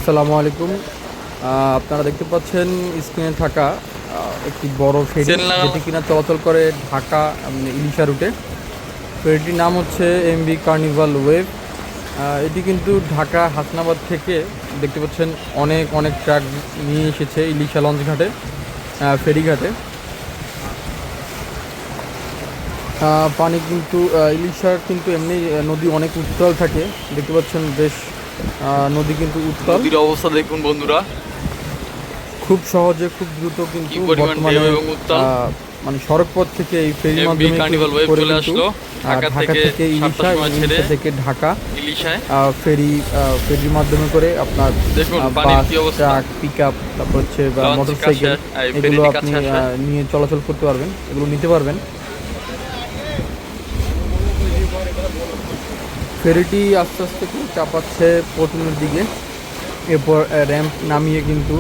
আসসালামু আলাইকুম। আপনারা দেখতে পাচ্ছেন স্ক্রিনে থাকা একটি বড় ফেরি, যেটি কিনা চলাচল করে ঢাকা ইলিশা রুটে। ফেরিটির নাম হচ্ছে এমভি কার্নিভাল ওয়েভ। এটি কিন্তু ঢাকা হাসনাবাদ থেকে দেখতে পাচ্ছেন অনেক অনেক ট্রাক নিয়ে এসেছে ইলিশা লঞ্চ ঘাটে, ফেরিঘাটে। পানি কিন্তু ইলিশার কিন্তু এমনি নদী অনেক উত্তাল থাকে, দেখতে পাচ্ছেন বেশ নদী কিন্তু উত্তাল। নদীর অবস্থা দেখুন বন্ধুরা, খুব সহজে খুব দ্রুত কিন্তু বর্তমানে মানে সড়ক পথ থেকে এই ফেরির মাধ্যমে করে কিন্তু ঢাকা থেকে ইলিশা, ইলিশা থেকে ঢাকা ইলিশায় ফেরির মাধ্যমে করে আপনার বাস, ট্রাক, পিক আপ, তারপর হচ্ছে মোটর সাইকেল, এগুলো আপনি নিয়ে চলাচল করতে পারবেন, এগুলো নিতে পারবেন। ফেরিটি আস্তে আস্তে করে চাপাচ্ছে পতনের দিকে, এরপর র্যাম্প নামিয়ে কিন্তু